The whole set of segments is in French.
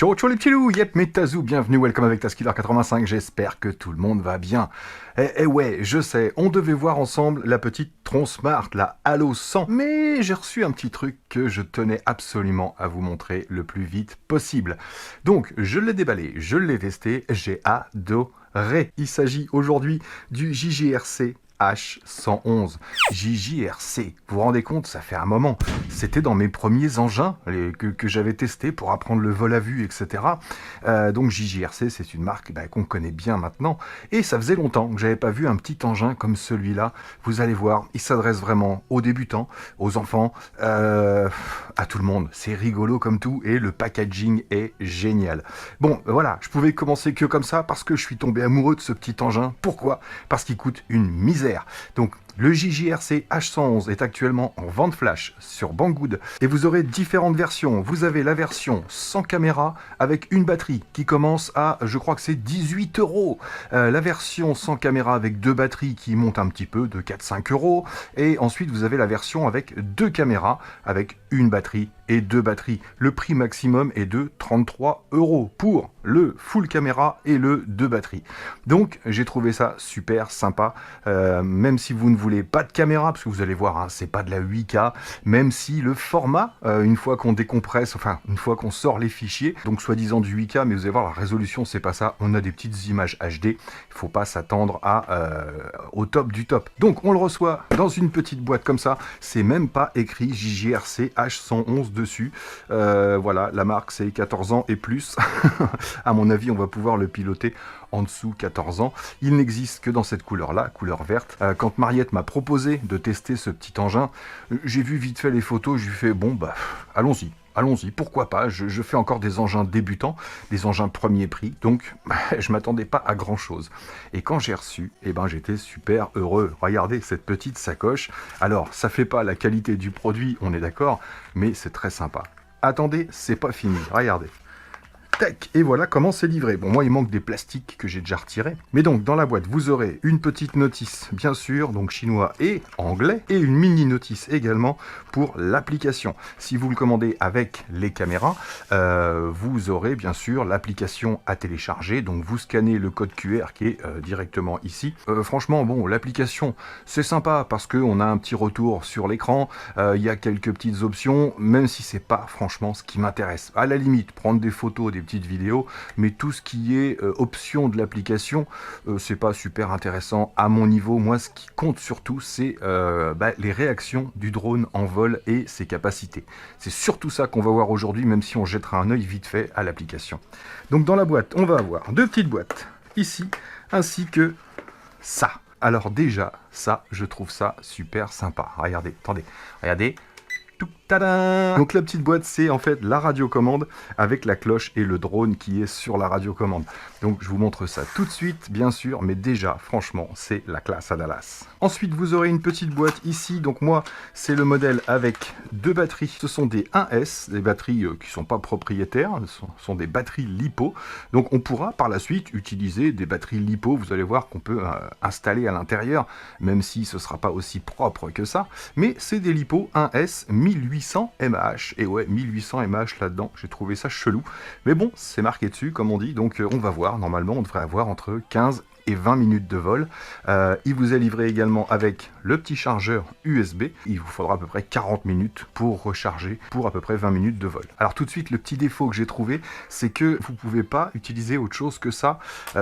Ciao ciao les petits loups, yep, mais Tazou, bienvenue, welcome avec Taskiller85, j'espère que tout le monde va bien. Ouais, je sais, on devait voir ensemble la petite Tron Smart, la Halo 100, mais j'ai reçu un petit truc que je tenais absolument à vous montrer le plus vite possible. Donc, je l'ai déballé, je l'ai testé, j'ai adoré. Il s'agit aujourd'hui du JJRC H111. JJRC, vous vous rendez compte, ça fait un moment. C'était dans mes premiers engins que j'avais testés pour apprendre le vol à vue, etc. Donc JJRC, c'est une marque qu'on connaît bien maintenant. Et ça faisait longtemps que j'avais pas vu un petit engin comme celui-là. Vous allez voir, il s'adresse vraiment aux débutants, aux enfants, à tout le monde. C'est rigolo comme tout et le packaging est génial. Bon, voilà, je pouvais commencer que comme ça parce que je suis tombé amoureux de ce petit engin. Pourquoi ? Parce qu'il coûte une misère. Donc, le JJRC H111 est actuellement en vente flash sur Banggood et vous aurez différentes versions. Vous avez la version sans caméra avec une batterie qui commence à, je crois que c'est 18 €. La version sans caméra avec deux batteries qui monte un petit peu de 4-5 €. Et ensuite, vous avez la version avec deux caméras avec une batterie et deux batteries. Le prix maximum est de 33 € pour le full caméra et le deux batteries. Donc, j'ai trouvé ça super sympa. Même si vous ne voulez pas de caméra, parce que vous allez voir, hein, c'est pas de la 8K, même si le format, une fois qu'on décompresse, enfin, une fois qu'on sort les fichiers, donc soi-disant du 8K, mais vous allez voir, la résolution, c'est pas ça, on a des petites images HD, il faut pas s'attendre au top du top. Donc, on le reçoit dans une petite boîte comme ça, c'est même pas écrit JJRC H111 dessus, voilà, la marque, c'est 14 ans et plus, à mon avis, on va pouvoir le piloter en dessous 14 ans. Il n'existe que dans cette couleur-là, couleur verte. Quand Mariette m'a proposé de tester ce petit engin, j'ai vu vite fait les photos, j'ai fait bon allons-y. Allons-y, pourquoi pas, je fais encore des engins débutants, des engins premier prix, donc je m'attendais pas à grand chose. Et quand j'ai reçu, j'étais super heureux. Regardez cette petite sacoche. Alors, ça fait pas la qualité du produit, on est d'accord, mais c'est très sympa. Attendez, c'est pas fini, regardez. Tac, et voilà comment c'est livré. Bon, moi, il manque des plastiques que j'ai déjà retirés. Mais donc, dans la boîte, vous aurez une petite notice, bien sûr, donc chinois et anglais, et une mini notice également pour l'application. Si vous le commandez avec les caméras, vous aurez bien sûr l'application à télécharger. Donc, vous scannez le code QR qui est directement ici. Franchement, bon, l'application, c'est sympa parce qu'on a un petit retour sur l'écran. Il y a quelques petites options, même si c'est pas franchement ce qui m'intéresse. À la limite, prendre des photos, des petites vidéos, mais tout ce qui est option de l'application, c'est pas super intéressant à mon niveau. Moi, ce qui compte surtout, c'est les réactions du drone en vol et ses capacités. C'est surtout ça qu'on va voir aujourd'hui, même si on jettera un œil vite fait à l'application. Donc dans la boîte, on va avoir deux petites boîtes ici, ainsi que ça. Alors déjà, ça, je trouve ça super sympa. Regardez, attendez, regardez. Tadam! Donc la petite boîte, c'est en fait la radiocommande avec la cloche et le drone qui est sur la radiocommande. Donc je vous montre ça tout de suite, bien sûr, mais déjà, franchement, c'est la classe à Dallas. Ensuite, vous aurez une petite boîte ici. Donc moi, c'est le modèle avec deux batteries. Ce sont des 1S, des batteries qui ne sont pas propriétaires, ce sont des batteries LiPo. Donc on pourra par la suite utiliser des batteries LiPo. Vous allez voir qu'on peut installer à l'intérieur, même si ce ne sera pas aussi propre que ça. Mais c'est des LiPo 1S 1800 mAh, et ouais, 1800 mAh là-dedans, j'ai trouvé ça chelou, mais bon, c'est marqué dessus, comme on dit, donc on va voir, normalement on devrait avoir entre 15 et 20 minutes de vol. Il vous est livré également avec le petit chargeur USB. Il vous faudra à peu près 40 minutes pour recharger pour à peu près 20 minutes de vol. Alors tout de suite, le petit défaut que j'ai trouvé, c'est que vous ne pouvez pas utiliser autre chose que ça.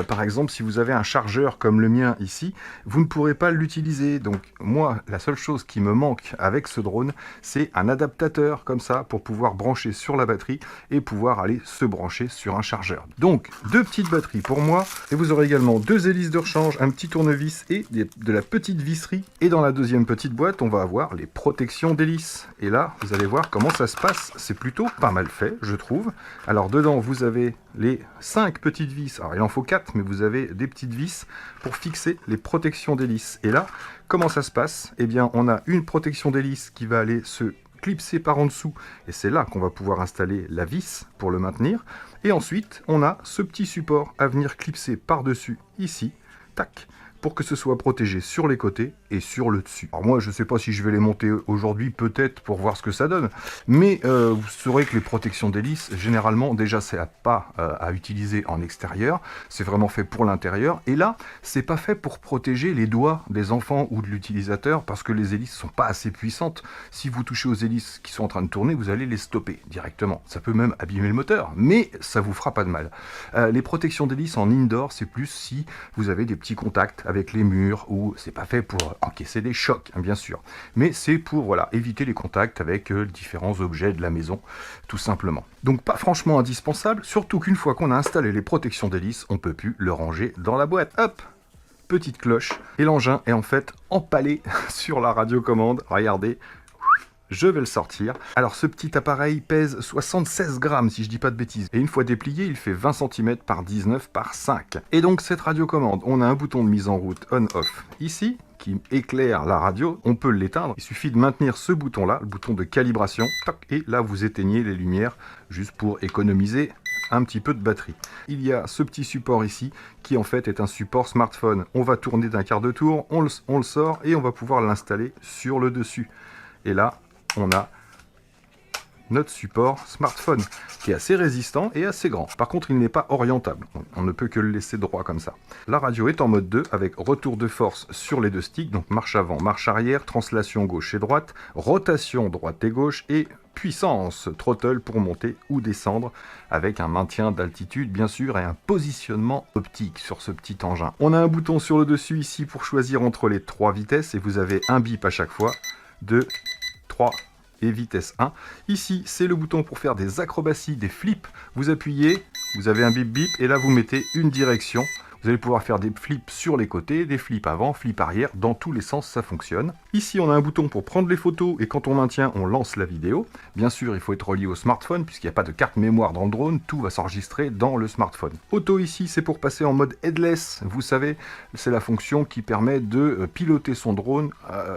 Par exemple, si vous avez un chargeur comme le mien ici, vous ne pourrez pas l'utiliser. Donc moi, la seule chose qui me manque avec ce drone, c'est un adaptateur comme ça pour pouvoir brancher sur la batterie et pouvoir aller se brancher sur un chargeur. Donc deux petites batteries pour moi, et vous aurez également deux hélices de rechange, un petit tournevis et de la petite visserie. Et dans la deuxième petite boîte, on va avoir les protections d'hélice. Et là, vous allez voir comment ça se passe. C'est plutôt pas mal fait, je trouve. Alors dedans, vous avez les 5 petites vis. Alors il en faut 4, mais vous avez des petites vis pour fixer les protections d'hélice. Et là, comment ça se passe? Eh bien, on a une protection d'hélice qui va aller se clipser par en dessous, et c'est là qu'on va pouvoir installer la vis pour le maintenir. Et ensuite, on a ce petit support à venir clipser par-dessus, ici, tac, pour que ce soit protégé sur les côtés et sur le dessus. Alors moi, je ne sais pas si je vais les monter aujourd'hui, peut-être pour voir ce que ça donne, mais vous saurez que les protections d'hélice, généralement, déjà, c'est pas à utiliser en extérieur, c'est vraiment fait pour l'intérieur, et là, c'est pas fait pour protéger les doigts des enfants ou de l'utilisateur, parce que les hélices sont pas assez puissantes. Si vous touchez aux hélices qui sont en train de tourner, vous allez les stopper directement. Ça peut même abîmer le moteur, mais ça vous fera pas de mal. Les protections d'hélice en indoor, c'est plus si vous avez des petits contacts avec les murs, ou c'est pas fait pour encaisser des chocs, hein, bien sûr, mais c'est pour voilà, éviter les contacts avec différents objets de la maison, tout simplement. Donc pas franchement indispensable, surtout qu'une fois qu'on a installé les protections d'hélice, on peut plus le ranger dans la boîte. Hop, petite cloche, et l'engin est en fait empalé sur la radiocommande. Regardez, je vais le sortir. Alors ce petit appareil pèse 76 grammes si je dis pas de bêtises. Et une fois déplié, il fait 20 cm par 19 par 5. Et donc cette radiocommande, on a un bouton de mise en route on-off ici, qui éclaire la radio. On peut l'éteindre. Il suffit de maintenir ce bouton-là, le bouton de calibration. Toc, et là vous éteignez les lumières juste pour économiser un petit peu de batterie. Il y a ce petit support ici qui en fait est un support smartphone. On va tourner d'un quart de tour, on le sort et on va pouvoir l'installer sur le dessus. Et là, on a notre support smartphone qui est assez résistant et assez grand. Par contre, il n'est pas orientable. On ne peut que le laisser droit comme ça. La radio est en mode 2 avec retour de force sur les deux sticks, donc marche avant, marche arrière, translation gauche et droite, rotation droite et gauche et puissance, throttle pour monter ou descendre avec un maintien d'altitude bien sûr et un positionnement optique sur ce petit engin. On a un bouton sur le dessus ici pour choisir entre les 3 vitesses et vous avez un bip à chaque fois, 2, 3 et vitesse 1. Ici, c'est le bouton pour faire des acrobaties, des flips. Vous appuyez, vous avez un bip bip et là vous mettez une direction. Vous allez pouvoir faire des flips sur les côtés, des flips avant, flips arrière, dans tous les sens ça fonctionne. Ici on a un bouton pour prendre les photos et quand on maintient on lance la vidéo. Bien sûr il faut être relié au smartphone puisqu'il n'y a pas de carte mémoire dans le drone, tout va s'enregistrer dans le smartphone. Auto ici c'est pour passer en mode headless, vous savez c'est la fonction qui permet de piloter son drone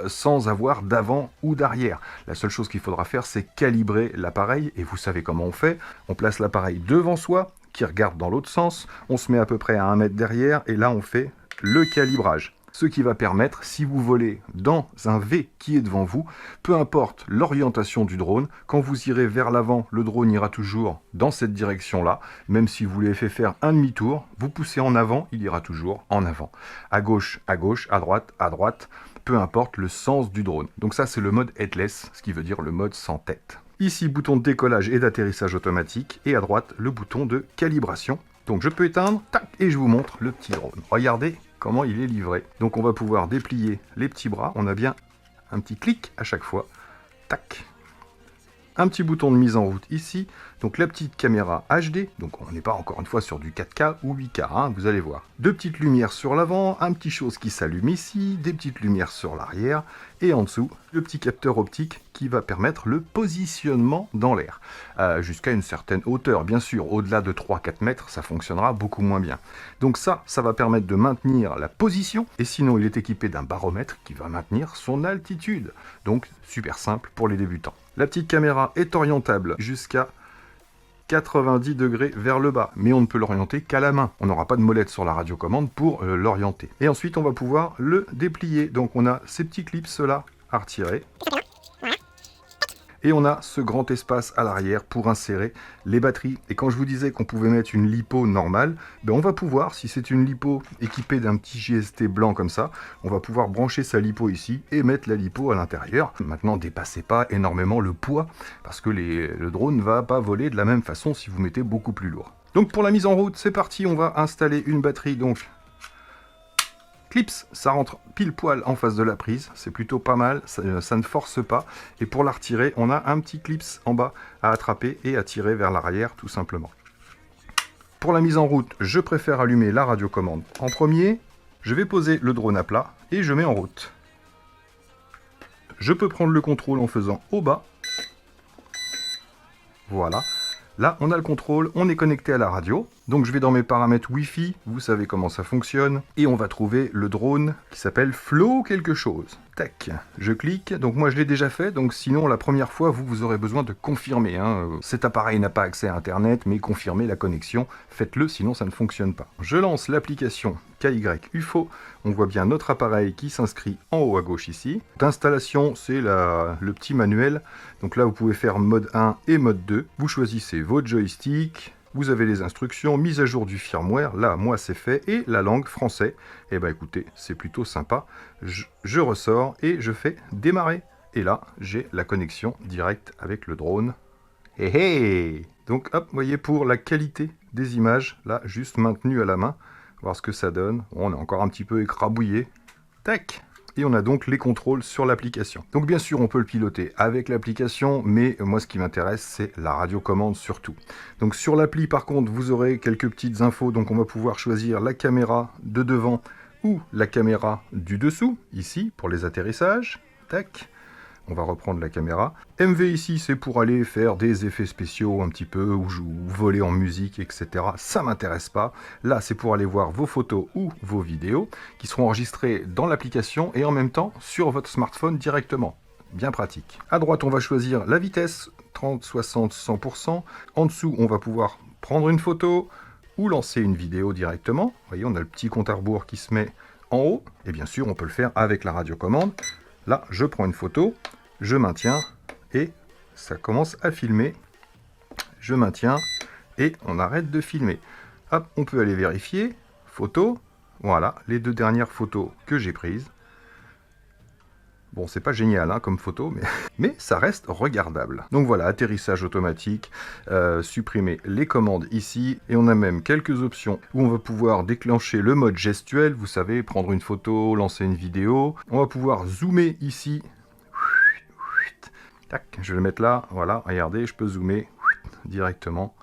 sans avoir d'avant ou d'arrière. La seule chose qu'il faudra faire c'est calibrer l'appareil et vous savez comment on fait. On place l'appareil devant soi, qui regarde dans l'autre sens, on se met à peu près à 1 mètre derrière et là on fait le calibrage. Ce qui va permettre, si vous volez dans un V qui est devant vous, peu importe l'orientation du drone, quand vous irez vers l'avant, le drone ira toujours dans cette direction-là. Même si vous lui avez fait faire un demi-tour, vous poussez en avant, il ira toujours en avant. À gauche, à droite, peu importe le sens du drone. Donc ça c'est le mode headless, ce qui veut dire le mode sans tête. Ici, bouton de décollage et d'atterrissage automatique. Et à droite, le bouton de calibration. Donc je peux éteindre, tac, et je vous montre le petit drone. Regardez comment il est livré. Donc on va pouvoir déplier les petits bras. On a bien un petit clic à chaque fois. Tac. Un petit bouton de mise en route ici, donc la petite caméra HD, donc on n'est pas encore une fois sur du 4K ou 8K, hein, vous allez voir. 2 petites lumières sur l'avant, un petit chose qui s'allume ici, des petites lumières sur l'arrière, et en dessous, le petit capteur optique qui va permettre le positionnement dans l'air, jusqu'à une certaine hauteur, bien sûr, au-delà de 3-4 mètres, ça fonctionnera beaucoup moins bien. Donc ça va permettre de maintenir la position, et sinon il est équipé d'un baromètre qui va maintenir son altitude, donc super simple pour les débutants. La petite caméra est orientable jusqu'à 90 degrés vers le bas, mais on ne peut l'orienter qu'à la main. On n'aura pas de molette sur la radiocommande pour l'orienter. Et ensuite, on va pouvoir le déplier. Donc, on a ces petits clips là à retirer. Et on a ce grand espace à l'arrière pour insérer les batteries. Et quand je vous disais qu'on pouvait mettre une lipo normale, ben on va pouvoir, si c'est une lipo équipée d'un petit GST blanc comme ça, on va pouvoir brancher sa lipo ici et mettre la lipo à l'intérieur. Maintenant, dépassez pas énormément le poids, parce que le drone ne va pas voler de la même façon si vous mettez beaucoup plus lourd. Donc pour la mise en route, c'est parti, on va installer une batterie, donc clips, ça rentre pile poil en face de la prise, c'est plutôt pas mal, ça ne force pas. Et pour la retirer, on a un petit clips en bas à attraper et à tirer vers l'arrière tout simplement. Pour la mise en route, je préfère allumer la radiocommande en premier. Je vais poser le drone à plat et je mets en route. Je peux prendre le contrôle en faisant au bas. Voilà. Là, on a le contrôle, on est connecté à la radio. Donc je vais dans mes paramètres Wi-Fi, vous savez comment ça fonctionne, et on va trouver le drone qui s'appelle Flow quelque chose. Tac, je clique, donc moi je l'ai déjà fait, donc sinon la première fois vous aurez besoin de confirmer. Cet appareil n'a pas accès à internet, mais confirmez la connexion, faites-le sinon ça ne fonctionne pas. Je lance l'application KY UFO, on voit bien notre appareil qui s'inscrit en haut à gauche ici. D'installation, c'est le petit manuel, donc là vous pouvez faire mode 1 et mode 2, vous choisissez votre joystick. Vous avez les instructions, mise à jour du firmware, là, moi, c'est fait, et la langue français. Eh ben, écoutez, c'est plutôt sympa. Je ressors et je fais démarrer. Et là, j'ai la connexion directe avec le drone. Hé Donc, hop, vous voyez, pour la qualité des images, là, juste maintenu à la main, voir ce que ça donne. Bon, on est encore un petit peu écrabouillé. Tac. Et on a donc les contrôles sur l'application. Donc bien sûr, on peut le piloter avec l'application, mais moi ce qui m'intéresse, c'est la radiocommande surtout. Donc sur l'appli, par contre, vous aurez quelques petites infos. Donc on va pouvoir choisir la caméra de devant ou la caméra du dessous, ici, pour les atterrissages. Tac. On va reprendre la caméra. MV ici, c'est pour aller faire des effets spéciaux un petit peu, ou voler en musique, etc. Ça m'intéresse pas. Là, c'est pour aller voir vos photos ou vos vidéos qui seront enregistrées dans l'application et en même temps sur votre smartphone directement. Bien pratique. À droite, on va choisir la vitesse, 30, 60, 100%. En dessous, on va pouvoir prendre une photo ou lancer une vidéo directement. Vous voyez, on a le petit compte à rebours qui se met en haut. Et bien sûr, on peut le faire avec la radiocommande. Là, je prends une photo, je maintiens, et ça commence à filmer. Je maintiens, et on arrête de filmer. Hop, on peut aller vérifier. Photo, voilà, les 2 dernières photos que j'ai prises. Bon, c'est pas génial comme photo, mais ça reste regardable. Donc voilà, atterrissage automatique, supprimer les commandes ici, et on a même quelques options où on va pouvoir déclencher le mode gestuel, vous savez, prendre une photo, lancer une vidéo. On va pouvoir zoomer ici. Tac, je vais le mettre là, voilà, regardez, je peux zoomer directement.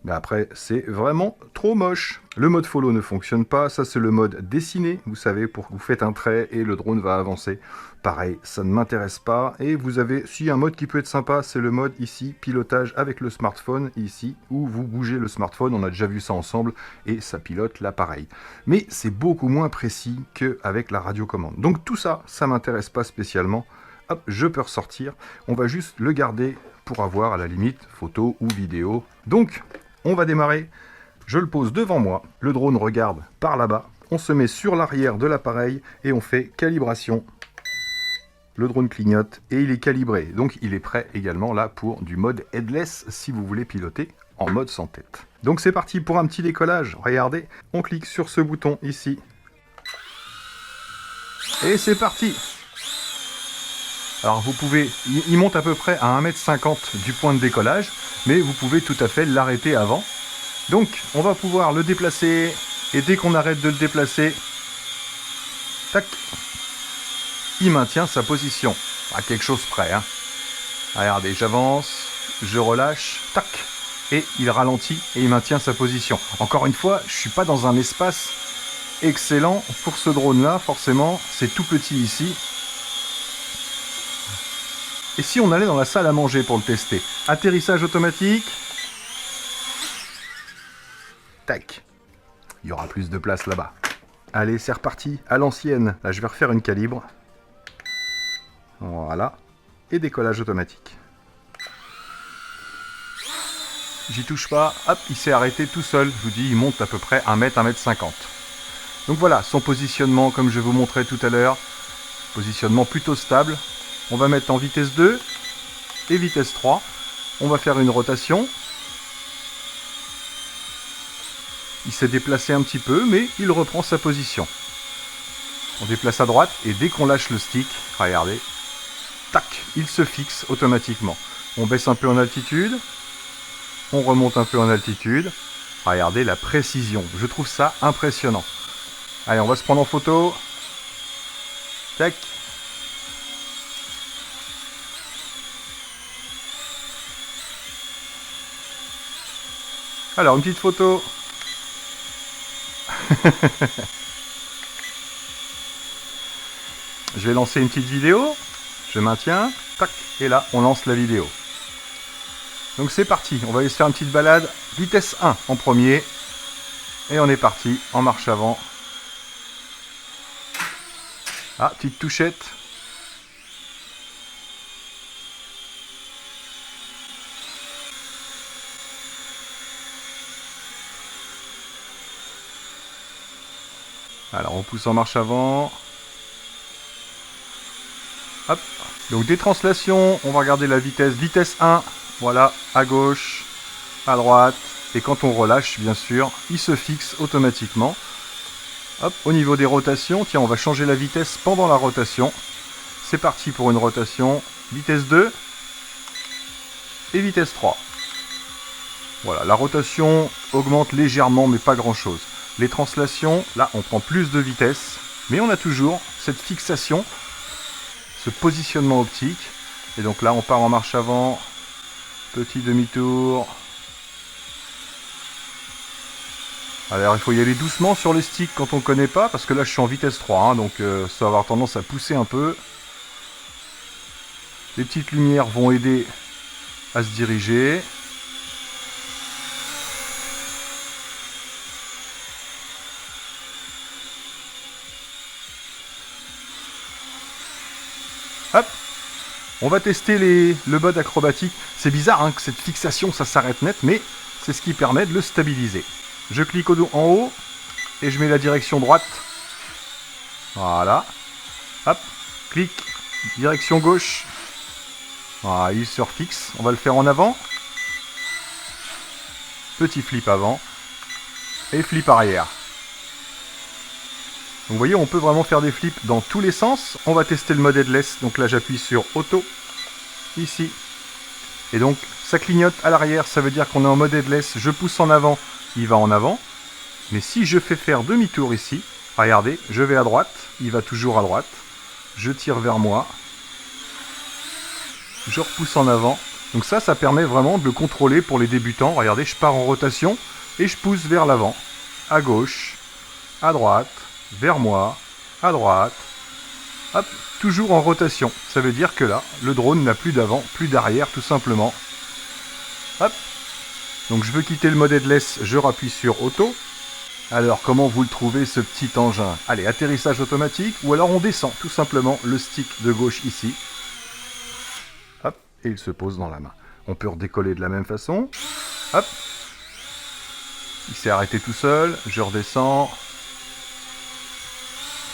Mais après, c'est vraiment trop moche. Le mode follow ne fonctionne pas. Ça, c'est le mode dessiné. Vous savez, pour que vous faites un trait et le drone va avancer. Pareil, ça ne m'intéresse pas. Et vous avez, si un mode qui peut être sympa, c'est le mode ici, pilotage avec le smartphone, ici, où vous bougez le smartphone. On a déjà vu ça ensemble et ça pilote l'appareil. Mais c'est beaucoup moins précis qu'avec la radiocommande. Donc tout ça, ça m'intéresse pas spécialement. Hop, je peux ressortir. On va juste le garder pour avoir, à la limite, photo ou vidéo. Donc, on va démarrer, je le pose devant moi, le drone regarde par là-bas, on se met sur l'arrière de l'appareil et on fait calibration. Le drone clignote et il est calibré, donc il est prêt également là pour du mode headless si vous voulez piloter en mode sans tête. Donc c'est parti pour un petit décollage, regardez, on clique sur ce bouton ici. Et c'est parti! Alors vous pouvez, il monte à peu près à 1,50 m du point de décollage, mais vous pouvez tout à fait l'arrêter avant. Donc on va pouvoir le déplacer, et dès qu'on arrête de le déplacer, tac, il maintient sa position, à quelque chose près. Regardez, j'avance, je relâche, tac, et il ralentit et il maintient sa position. Encore une fois, je ne suis pas dans un espace excellent pour ce drone-là, forcément, c'est tout petit ici. Et si on allait dans la salle à manger pour le tester? Atterrissage automatique. Tac. Il y aura plus de place là-bas. Allez, c'est reparti, à l'ancienne. Là, je vais refaire une calibre. Voilà. Et décollage automatique. J'y touche pas. Hop, il s'est arrêté tout seul. Je vous dis, il monte à peu près 1 m, 1,50 m. Donc voilà, son positionnement, comme je vous montrais tout à l'heure. Positionnement plutôt stable. On va mettre en vitesse 2 et vitesse 3. On va faire une rotation. Il s'est déplacé un petit peu, mais il reprend sa position. On déplace à droite et dès qu'on lâche le stick, regardez, tac, il se fixe automatiquement. On baisse un peu en altitude. On remonte un peu en altitude. Regardez la précision. Je trouve ça impressionnant. Allez, on va se prendre en photo. Tac. Alors, une petite photo. Je vais lancer une petite vidéo. Je maintiens. Tac. Et là, on lance la vidéo. Donc c'est parti. On va aller se faire une petite balade. Vitesse 1 en premier. Et on est parti en marche avant. Ah, petite touchette. Alors on pousse en marche avant. Hop. Donc des translations, on va regarder la vitesse. Vitesse 1, voilà, à gauche, à droite. Et quand on relâche, bien sûr, il se fixe automatiquement. Hop, au niveau des rotations, tiens, on va changer la vitesse pendant la rotation. C'est parti pour une rotation. Vitesse 2 et vitesse 3. Voilà, la rotation augmente légèrement, mais pas grand-chose. Les translations, là, on prend plus de vitesse, mais on a toujours cette fixation, ce positionnement optique. Et donc là, on part en marche avant, petit demi-tour. Alors, il faut y aller doucement sur les sticks quand on ne connaît pas, parce que là, je suis en vitesse 3, hein, donc ça va avoir tendance à pousser un peu. Les petites lumières vont aider à se diriger. Hop, on va tester le mode acrobatique. C'est bizarre hein, que cette fixation, ça s'arrête net, mais c'est ce qui permet de le stabiliser. Je clique en haut et je mets la direction droite. Voilà. Hop, clic, direction gauche. Voilà, il se refixe. On va le faire en avant. Petit flip avant. Et flip arrière. Donc vous voyez, on peut vraiment faire des flips dans tous les sens. On va tester le mode headless. Donc là, j'appuie sur auto. Ici. Et donc, ça clignote à l'arrière. Ça veut dire qu'on est en mode headless. Je pousse en avant. Il va en avant. Mais si je fais faire demi-tour ici, regardez, je vais à droite. Il va toujours à droite. Je tire vers moi. Je repousse en avant. Donc ça permet vraiment de le contrôler pour les débutants. Regardez, je pars en rotation et je pousse vers l'avant. À gauche, à droite, vers moi, à droite. Hop, toujours en rotation. Ça veut dire que là, le drone n'a plus d'avant, plus d'arrière, tout simplement. Hop. Donc je veux quitter le mode headless, je rappuie sur auto. Alors, comment vous le trouvez, ce petit engin? Allez, atterrissage automatique, ou alors on descend tout simplement le stick de gauche ici. Hop, et il se pose dans la main. On peut redécoller de la même façon. Hop. Il s'est arrêté tout seul, je redescends.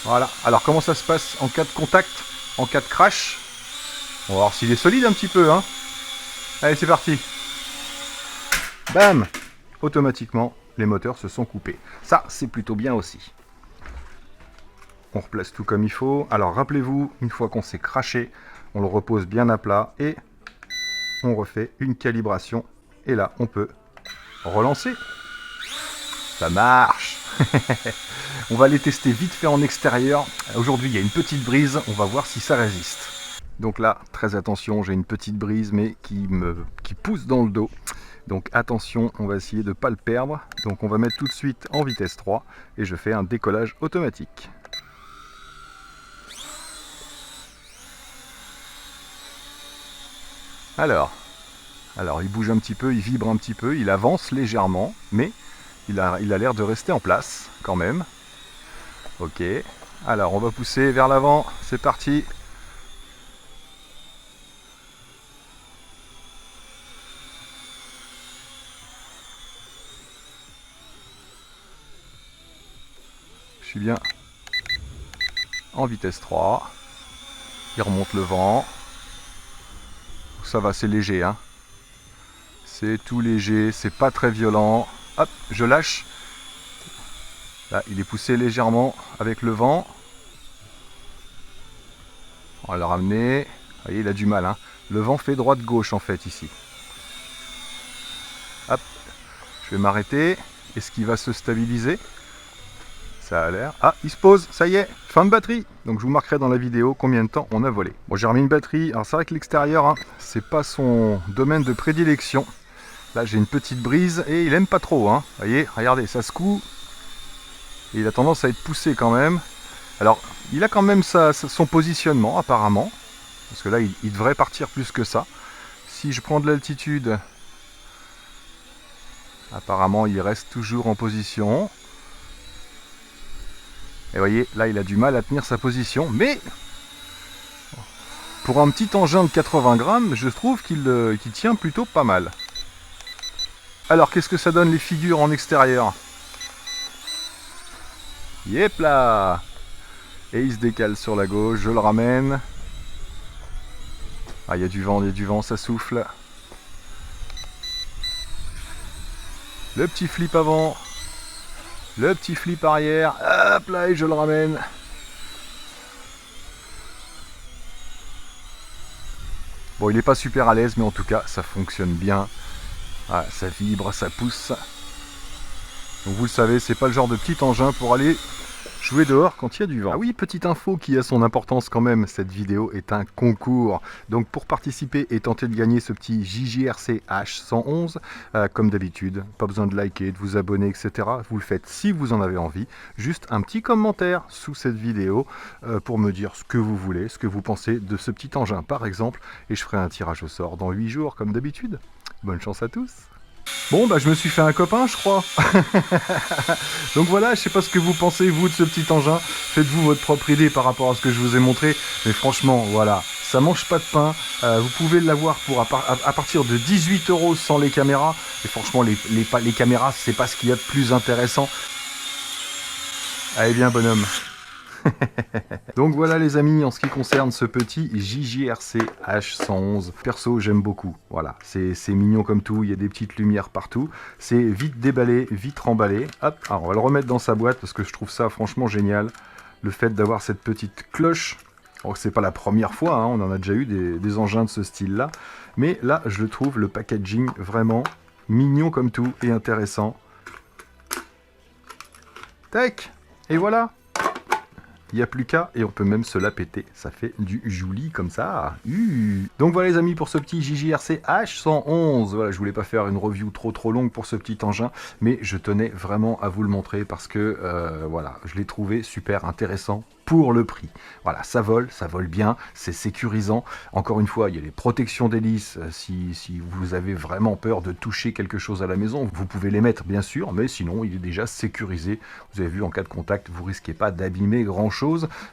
Voilà. Alors, comment ça se passe en cas de contact, en cas de crash? On va voir s'il est solide un petit peu, hein. Allez, c'est parti. Bam! Automatiquement, les moteurs se sont coupés. Ça, c'est plutôt bien aussi. On replace tout comme il faut. Alors, rappelez-vous, une fois qu'on s'est crashé, on le repose bien à plat et on refait une calibration. Et là, on peut relancer. Ça marche. On va les tester vite fait en extérieur. Aujourd'hui, il y a une petite brise. On va voir si ça résiste. Donc là, très attention, j'ai une petite brise, mais qui pousse dans le dos. Donc attention, on va essayer de ne pas le perdre. Donc on va mettre tout de suite en vitesse 3 et je fais un décollage automatique. Alors il bouge un petit peu, il vibre un petit peu, il avance légèrement, mais il a l'air de rester en place quand même. Ok, alors on va pousser vers l'avant, c'est parti. Je suis bien en vitesse 3. Il remonte le vent. Ça va, c'est léger, hein. C'est tout léger, c'est pas très violent. Hop, je lâche. Là, il est poussé légèrement avec le vent. On va le ramener. Vous voyez, il a du mal, hein. Le vent fait droite-gauche, en fait, ici. Hop, je vais m'arrêter. Est-ce qu'il va se stabiliser? Ça a l'air. Ah, il se pose, ça y est, fin de batterie. Donc je vous marquerai dans la vidéo combien de temps on a volé. Bon, j'ai remis une batterie. Alors c'est vrai que l'extérieur, hein, c'est pas son domaine de prédilection. Là, j'ai une petite brise et il aime pas trop, hein. Vous voyez, regardez, ça secoue. Et il a tendance à être poussé quand même. Alors, il a quand même son positionnement, apparemment. Parce que là, il devrait partir plus que ça. Si je prends de l'altitude, apparemment, il reste toujours en position. Et vous voyez, là il a du mal à tenir sa position, mais pour un petit engin de 80 grammes, je trouve qu'il tient plutôt pas mal. Alors, qu'est-ce que ça donne les figures en extérieur? Yep là! Et il se décale sur la gauche, je le ramène. Ah, il y a du vent, ça souffle. Le petit flip avant. Le petit flip arrière. Hop là, et je le ramène. Bon, il n'est pas super à l'aise, mais en tout cas, ça fonctionne bien. Ah, ça vibre, ça pousse. Donc vous le savez, c'est pas le genre de petit engin pour aller jouer dehors quand il y a du vent. Ah oui, petite info qui a son importance quand même, cette vidéo est un concours. Donc pour participer et tenter de gagner ce petit JJRC H111, comme d'habitude, pas besoin de liker, de vous abonner, etc. Vous le faites si vous en avez envie. Juste un petit commentaire sous cette vidéo pour me dire ce que vous voulez, ce que vous pensez de ce petit engin par exemple. Et je ferai un tirage au sort dans 8 jours comme d'habitude. Bonne chance à tous. Bon, bah je me suis fait un copain, je crois. Donc voilà, je sais pas ce que vous pensez, vous, de ce petit engin. Faites-vous votre propre idée par rapport à ce que je vous ai montré. Mais franchement, voilà, ça mange pas de pain. Vous pouvez l'avoir pour à partir de 18 € sans les caméras. Et franchement, les caméras, c'est pas ce qu'il y a de plus intéressant. Allez bien, bonhomme. Donc voilà les amis, en ce qui concerne ce petit JJRC H111, perso j'aime beaucoup, voilà, c'est mignon comme tout, il y a des petites lumières partout, c'est vite déballé, vite remballé, hop, alors on va le remettre dans sa boîte parce que je trouve ça franchement génial, le fait d'avoir cette petite cloche. Alors c'est pas la première fois, hein, on en a déjà eu des engins de ce style là, mais là je le trouve le packaging vraiment mignon comme tout et intéressant. Tac, et voilà. Il n'y a plus qu'à, et on peut même se la péter. Ça fait du joli comme ça. Donc voilà les amis pour ce petit JJRC H111. Voilà, je voulais pas faire une review trop longue pour ce petit engin, mais je tenais vraiment à vous le montrer parce que voilà, je l'ai trouvé super intéressant pour le prix. Voilà, ça vole bien, c'est sécurisant. Encore une fois, il y a les protections d'hélice. Si vous avez vraiment peur de toucher quelque chose à la maison, vous pouvez les mettre bien sûr, mais sinon il est déjà sécurisé. Vous avez vu, en cas de contact, vous risquez pas d'abîmer grand chose.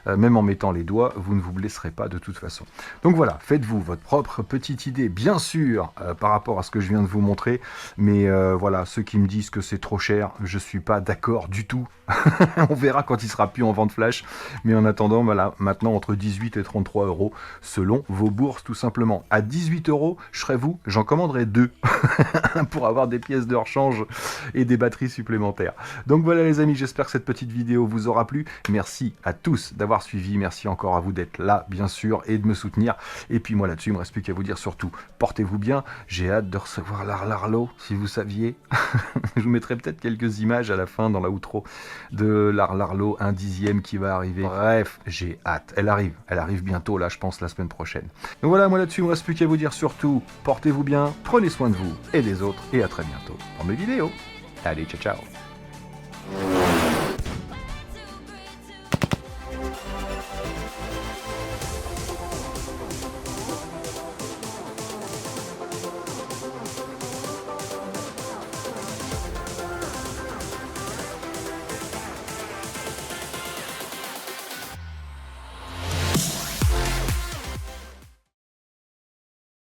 Même en mettant les doigts, vous ne vous blesserez pas de toute façon. Donc voilà, faites-vous votre propre petite idée, bien sûr, par rapport à ce que je viens de vous montrer. Mais voilà, ceux qui me disent que c'est trop cher, je suis pas d'accord du tout. On verra quand il sera plus en vente flash. Mais en attendant, voilà, maintenant entre 18 et 33 € selon vos bourses tout simplement. À 18 €, je serai vous, j'en commanderai 2 pour avoir des pièces de rechange et des batteries supplémentaires. Donc voilà les amis, j'espère que cette petite vidéo vous aura plu. Merci à tous d'avoir suivi, merci encore à vous d'être là bien sûr et de me soutenir. Et puis moi là-dessus, il me reste plus qu'à vous dire surtout, portez-vous bien. J'ai hâte de recevoir l'Arlarlo, si vous saviez. Je vous mettrai peut-être quelques images à la fin dans la outro de l'Arlarlo, un 10e qui va arriver. Bref, j'ai hâte. Elle arrive bientôt, là, je pense, la semaine prochaine. Donc voilà, moi là-dessus, il ne me reste plus qu'à vous dire surtout, portez-vous bien, prenez soin de vous et des autres, et à très bientôt dans mes vidéos. Allez, ciao, ciao.